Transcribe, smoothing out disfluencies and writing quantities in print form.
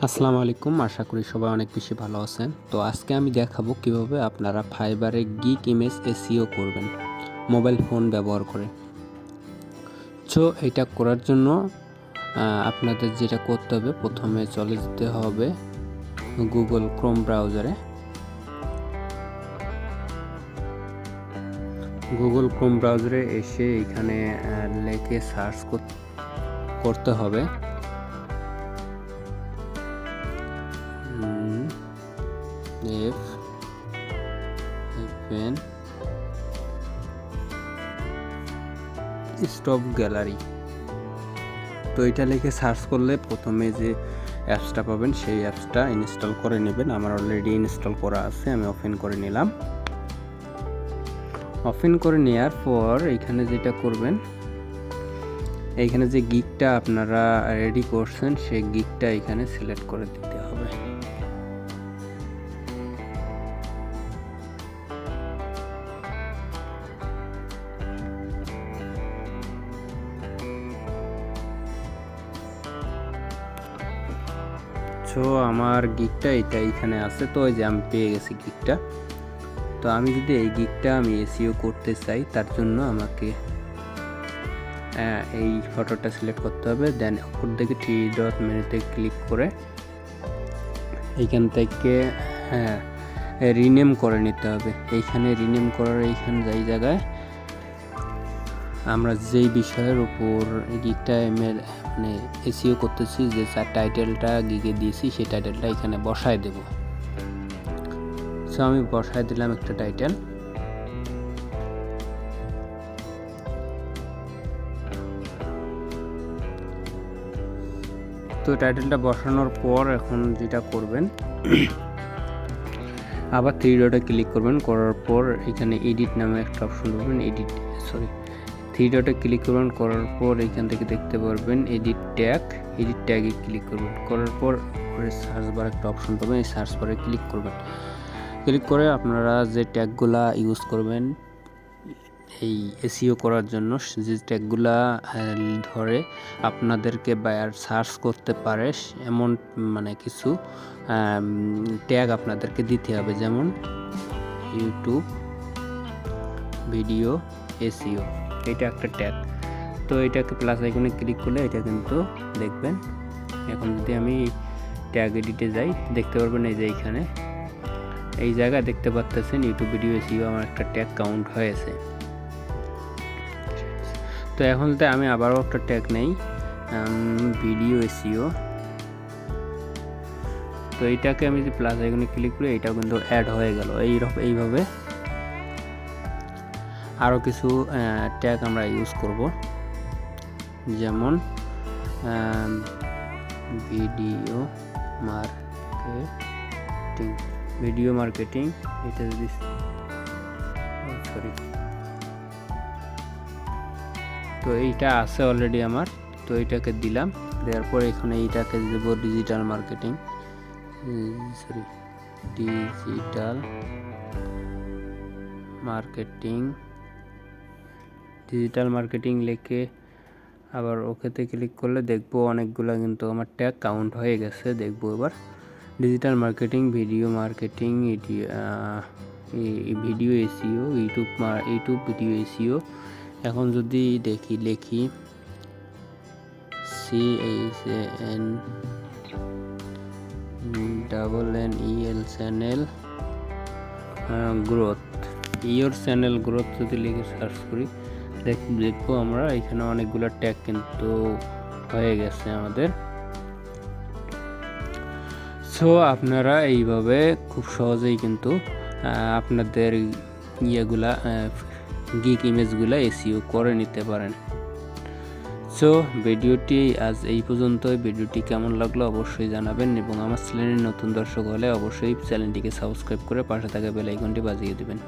আসসালামু আলাইকুম, আশা করি সবাই অনেক বেশি ভালো আছেন। তো আজকে আমি দেখাবো কিভাবে আপনারা ফাইবারে গিগ ইমেজ এসইও করবেন মোবাইল ফোন ব্যবহার করে। সো এটা করার জন্য আপনাদের যেটা করতে হবে, প্রথমে চলে যেতে হবে গুগল ক্রোম ব্রাউজারে। গুগল ক্রোম ব্রাউজারে এসে এখানে লিখে সার্চ করতে হবে স্টপ গ্যালারি। তো এটা লিখে সার্চ করলে প্রথমে যে অ্যাপসটা পাবেন সেই অ্যাপসটা ইনস্টল করে নেবেন। আমার অলরেডি ইনস্টল করা আছে, আমি ওপেন করে নিলাম। ওপেন করে নেওয়ার পর এখানে যেটা করবেন, এইখানে যে গিগটা আপনারা রেডি করছেন সেই গিগটা এখানে সিলেক্ট করে দিতে হবে। সো আমার গিগটা এটা এখানে আছে, তো ওই যে আমি পেয়ে গেছি গিগটা। তো আমি যদি এই গিগটা আমি এসইও করতে চাই, তার জন্য আমাকে এই ফটোটা সিলেক্ট করতে হবে। দেন উপর দিকে 3 ডট মেনুতে ক্লিক করে এইখান থেকে রিনেম করে নিতে হবে। এইখানে রিনেম করার এইখানে যেই জায়গায় আমরা যেই বিষয়ের উপর গিগটা মানে এসইও করতেছি, যে টাইটেলটা গিগে দিয়েছি সেই টাইটেলটা এখানে বসায় দেব। সো আমি বসায় দিলাম একটা টাইটেল। তো টাইটেলটা বসানোর পর এখন যেটা করবেন, আবার 3 ডটে ক্লিক করবেন। করার পর এখানে এডিট নামে একটা অপশন পাবেন। 3 ডটে ক্লিক করবেন। করার পর এখান থেকে দেখতে পারবেন এডিট ট্যাগে ক্লিক করবেন। করার পর সার্চ বার একটা অপশন পাবেন, এই সার্চ বারে ক্লিক করবেন। ক্লিক করে আপনারা যে ট্যাগগুলা ইউজ করবেন এই এসইও করার জন্য, যে ট্যাগগুলা ধরে আপনাদেরকে বায়ার সার্চ করতে পারে এমন মানে কিছু ট্যাগ আপনাদেরকে দিতে হবে, যেমন ইউটিউব ভিডিও এসইও, এটা একটা ট্যাগ। তো এটাকে প্লাস আইকনে ক্লিক করলে এটা কিন্তু দেখবেন। এখন যদি আমি ট্যাগ এডিটে যাই, দেখতে পারবেন এই যে এইখানে এই জায়গায় দেখতে পাচ্ছেন ইউটিউব ভিডিও এসইও আমার একটা ট্যাগ কাউন্ট হয়েছে। তো এখন যদি আমি আবারও একটা ট্যাগ নেই ভিডিও এসইও, তো এইটাকে আমি যদি প্লাস আইকনে ক্লিক করি এটাও কিন্তু অ্যাড হয়ে গেল। এইভাবে আরও কিছু ট্যাগ আমরা ইউজ করব, যেমন ভিডিও মার্কেটিং এটা যদি তো এইটা আছে অলরেডি আমার, তো এইটাকে দিলাম। দেওয়ার পর এখানে এইটাকে দেব ডিজিটাল মার্কেটিং লিখে আবার ওকেতে ক্লিক করলে দেখবো অনেকগুলো কিন্তু আমার ট্যাগ কাউন্ট হয়ে গেছে। দেখবো এবার digital marketing, video SEO, YouTube video SEO. এখন যদি লিখি CHANNEL channel growth, channel growth যদি লিখে সার্চ করি দেখবো আমরা এখানে অনেকগুলো ট্যাগ কিন্তু হয়ে গেছে আমাদের। সো আপনারা এইভাবে খুব সহজেই কিন্তু আপনাদের গিগ ইমেজগুলা এসইও করে নিতে পারেন। সো ভিডিওটি আজ এই পর্যন্তই। ভিডিওটি কেমন লাগলো অবশ্যই জানাবেন, এবং আমার চ্যানেলের নতুন দর্শক হলে অবশ্যই চ্যানেলটিকে সাবস্ক্রাইব করে পাশে থাকা বেল আইকনটি বাজিয়ে দেবেন।